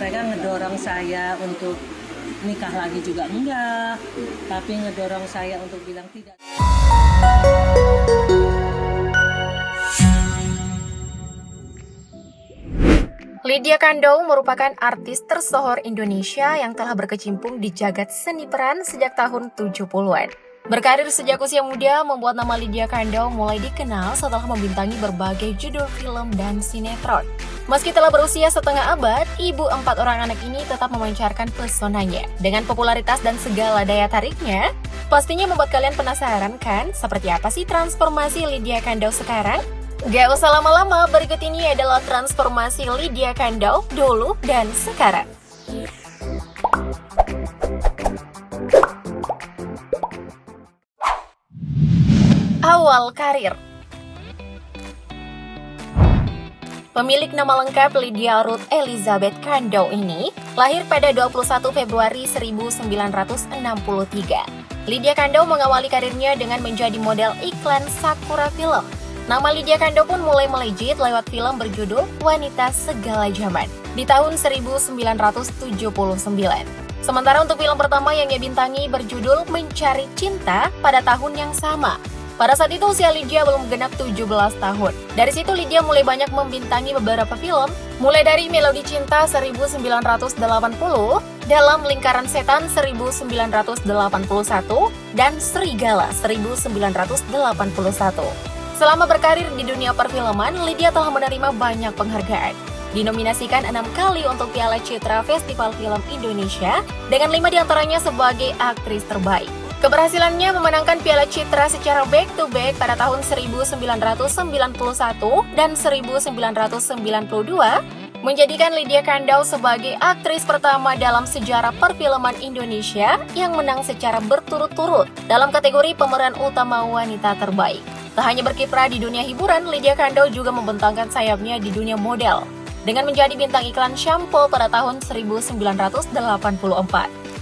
mereka ngedorong saya untuk nikah lagi juga enggak, tapi ngedorong saya untuk bilang tidak. Lydia Kandou merupakan artis tersohor Indonesia yang telah berkecimpung di jagat seni peran sejak tahun 70-an. Berkarir sejak usia muda membuat nama Lydia Kandou mulai dikenal setelah membintangi berbagai judul film dan sinetron. Meski telah berusia setengah abad, ibu 4 orang anak ini tetap memancarkan pesonanya. Dengan popularitas dan segala daya tariknya, pastinya membuat kalian penasaran kan seperti apa sih transformasi Lydia Kandou sekarang? Gak usah lama-lama, berikut ini adalah transformasi Lydia Kandou dulu dan sekarang. Awal karir. Pemilik nama lengkap Lydia Ruth Elizabeth Kandou ini lahir pada 21 Februari 1963. Lydia Kandou mengawali karirnya dengan menjadi model iklan Sakura Film. Nama Lydia Kandou pun mulai melejit lewat film berjudul Wanita Segala Zaman di tahun 1979. Sementara untuk film pertama yang ia bintangi berjudul Mencari Cinta pada tahun yang sama. Pada saat itu usia Lydia belum genap 17 tahun. Dari situ Lydia mulai banyak membintangi beberapa film, mulai dari Melodi Cinta 1980, Dalam Lingkaran Setan 1981, dan Serigala 1981. Selama berkarir di dunia perfilman, Lydia telah menerima banyak penghargaan. Dinominasikan 6 kali untuk Piala Citra Festival Film Indonesia, dengan 5 diantaranya sebagai aktris terbaik. Keberhasilannya memenangkan Piala Citra secara back-to-back pada tahun 1991 dan 1992 menjadikan Lydia Kandou sebagai aktris pertama dalam sejarah perfilman Indonesia yang menang secara berturut-turut dalam kategori pemeran utama wanita terbaik. Tak hanya berkiprah di dunia hiburan, Lydia Kandou juga membentangkan sayapnya di dunia model dengan menjadi bintang iklan shampoo pada tahun 1984.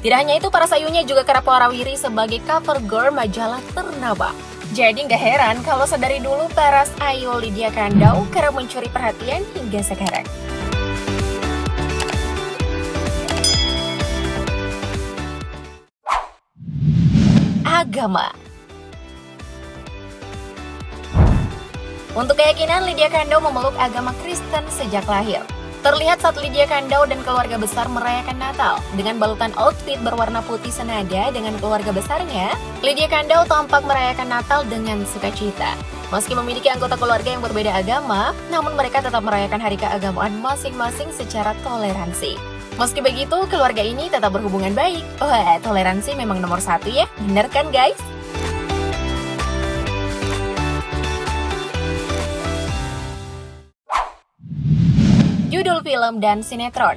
Tidak hanya itu, para sayunya juga kerap warawiri sebagai cover girl majalah ternama. Jadi nggak heran kalau sedari dulu paras ayu Lydia Kandou kerap mencuri perhatian hingga sekarang. Agama. Untuk keyakinan, Lydia Kandou memeluk agama Kristen sejak lahir. Terlihat saat Lydia Kandou dan keluarga besar merayakan Natal. Dengan balutan outfit berwarna putih senada dengan keluarga besarnya, Lydia Kandou tampak merayakan Natal dengan sukacita. Meski memiliki anggota keluarga yang berbeda agama, namun mereka tetap merayakan hari keagamaan masing-masing secara toleransi. Meski begitu, keluarga ini tetap berhubungan baik. Wah, toleransi memang nomor 1 ya, bener kan guys? Judul film dan sinetron.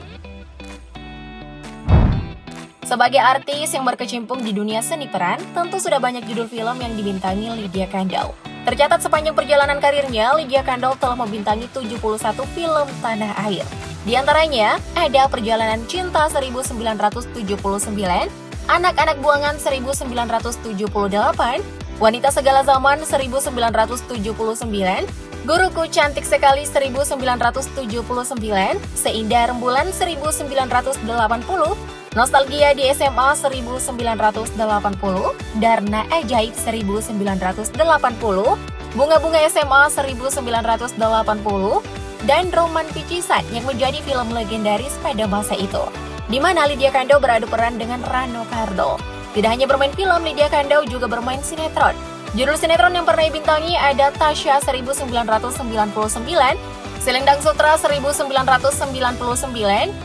Sebagai artis yang berkecimpung di dunia seni peran, tentu sudah banyak judul film yang dibintangi Lydia Kandou. Tercatat sepanjang perjalanan karirnya, Lydia Kandou telah membintangi 71 film tanah air. Di antaranya, ada Perjalanan Cinta 1979, Anak-anak Buangan 1978, Wanita Segala Zaman 1979, Guruku Cantik Sekali 1979, Seindah Rembulan 1980, Nostalgia di SMA 1980, Darna Ajaib 1980, Bunga-Bunga SMA 1980, dan Roman Picisan yang menjadi film legendaris pada masa itu, di mana Lydia Kandou beradu peran dengan Rano Karno. Tidak hanya bermain film, Lydia Kandou juga bermain sinetron. Judul sinetron yang pernah dibintangi ada Tasya 1999, Selendang Sutra 1999,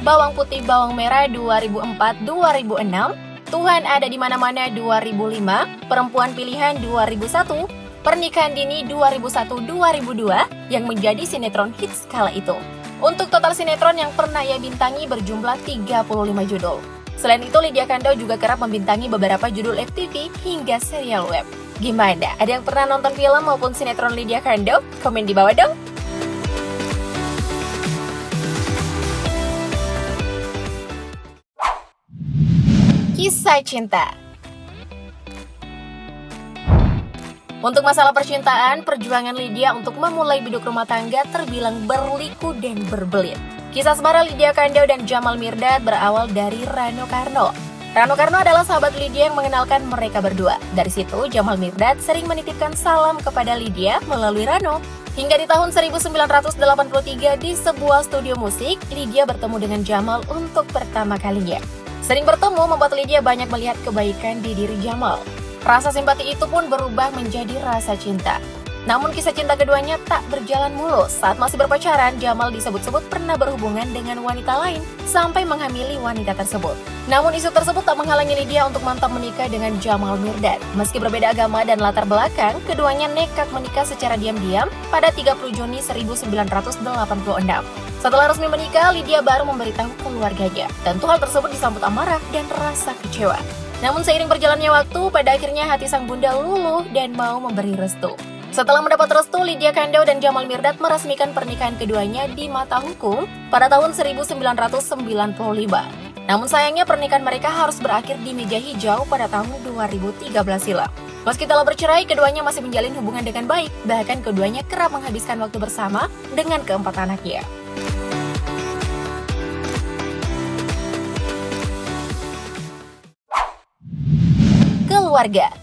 Bawang Putih Bawang Merah 2004-2006, Tuhan Ada di Mana-mana 2005, Perempuan Pilihan 2001, Pernikahan Dini 2001-2002 yang menjadi sinetron hits kala itu. Untuk total sinetron yang pernah ia bintangi berjumlah 35 judul. Selain itu, Lydia Kandou juga kerap membintangi beberapa judul FTV hingga serial web. Gimana? Ada yang pernah nonton film maupun sinetron Lydia Kandou? Komen di bawah dong! Kisah cinta. Untuk masalah percintaan, perjuangan Lydia untuk memulai biduk rumah tangga terbilang berliku dan berbelit. Kisah asmara Lydia Kandou dan Jamal Mirdad berawal dari Rano Karno. Rano Karno adalah sahabat Lydia yang mengenalkan mereka berdua. Dari situ, Jamal Mirdad sering menitipkan salam kepada Lydia melalui Rano. Hingga di tahun 1983 di sebuah studio musik, Lydia bertemu dengan Jamal untuk pertama kalinya. Sering bertemu membuat Lydia banyak melihat kebaikan di diri Jamal. Rasa simpati itu pun berubah menjadi rasa cinta. Namun kisah cinta keduanya tak berjalan mulus. Saat masih berpacaran, Jamal disebut-sebut pernah berhubungan dengan wanita lain sampai menghamili wanita tersebut. Namun isu tersebut tak menghalangi Lydia untuk mantap menikah dengan Jamal Mirdad. Meski berbeda agama dan latar belakang, keduanya nekat menikah secara diam-diam pada 30 Juni 1986. Setelah resmi menikah, Lydia baru memberitahu keluarganya. Tentu hal tersebut disambut amarah dan rasa kecewa. Namun seiring berjalannya waktu, pada akhirnya hati sang bunda luluh dan mau memberi restu. Setelah mendapat restu, Lydia Kandou dan Jamal Mirdad meresmikan pernikahan keduanya di mata hukum pada tahun 1995. Namun sayangnya pernikahan mereka harus berakhir di meja hijau pada tahun 2013 silam. Meski telah bercerai, keduanya masih menjalin hubungan dengan baik, bahkan keduanya kerap menghabiskan waktu bersama dengan keempat anaknya. Keluarga.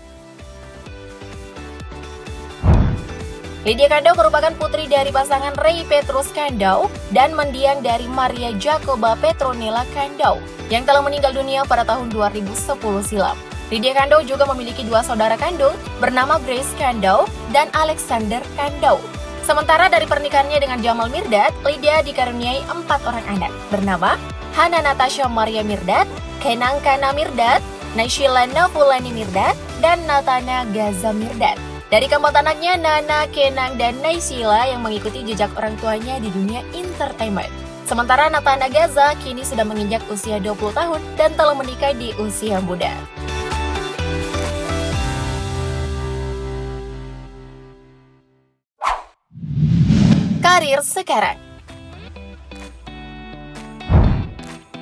Lydia Kandou merupakan putri dari pasangan Ray Petrus Kandou dan mendiang dari Maria Jacoba Petronella Kandou yang telah meninggal dunia pada tahun 2010 silam. Lydia Kandou juga memiliki dua saudara kandung bernama Grace Kandou dan Alexander Kandou. Sementara dari pernikahannya dengan Jamal Mirdad, Lydia dikaruniai 4 orang anak bernama Hana Natasha Maria Mirdad, Kenang Kana Mirdad, Naishila Nafulani Mirdad, dan Natana Gaza Mirdad. Dari keempat anaknya, Nana, Kenang, dan Naisila yang mengikuti jejak orang tuanya di dunia entertainment. Sementara Natana Gaza kini sudah menginjak usia 20 tahun dan telah menikah di usia muda. Karir sekarang.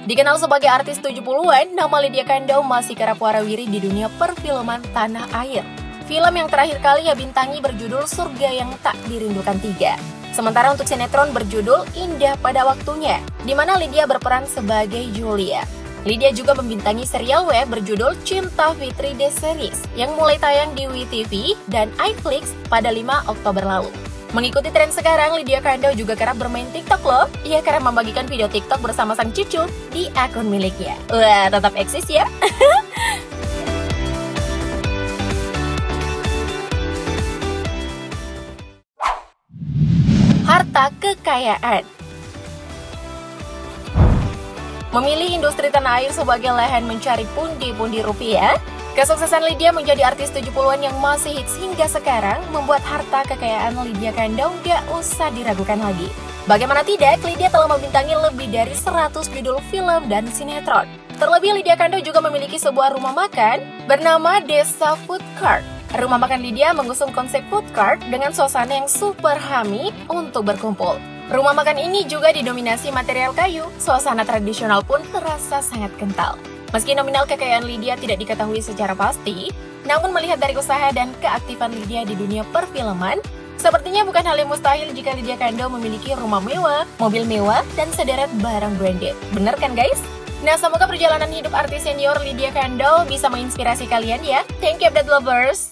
Dikenal sebagai artis 70-an, nama Lydia Kandou masih kerap warawiri di dunia perfilman tanah air. Film yang terakhir kali ia bintangi berjudul Surga Yang Tak Dirindukan 3. Sementara untuk sinetron berjudul Indah Pada Waktunya, di mana Lydia berperan sebagai Julia. Lydia juga membintangi serial web berjudul Cinta Fitri The Series yang mulai tayang di WeTV dan iFlix pada 5 Oktober lalu. Mengikuti tren sekarang, Lydia Kandou juga kerap bermain TikTok loh. Ia kerap membagikan video TikTok bersama sang cucu di akun miliknya. Wah, tetap eksis ya. Harta kekayaan. Memilih industri tanah air sebagai lahan mencari pundi-pundi rupiah, kesuksesan Lydia menjadi artis 70-an yang masih hits hingga sekarang membuat harta kekayaan Lydia Kandou gak usah diragukan lagi. Bagaimana tidak, Lydia telah membintangi lebih dari 100 judul film dan sinetron. Terlebih, Lydia Kandou juga memiliki sebuah rumah makan bernama Desa Food Cart. Rumah makan Lydia mengusung konsep food cart dengan suasana yang super homey untuk berkumpul. Rumah makan ini juga didominasi material kayu, suasana tradisional pun terasa sangat kental. Meski nominal kekayaan Lydia tidak diketahui secara pasti, namun melihat dari usaha dan keaktifan Lydia di dunia perfilman, sepertinya bukan hal yang mustahil jika Lydia Kandou memiliki rumah mewah, mobil mewah, dan sederet barang branded. Bener kan guys? Nah, semoga perjalanan hidup artis senior Lydia Kandou bisa menginspirasi kalian ya. Thank you, update lovers!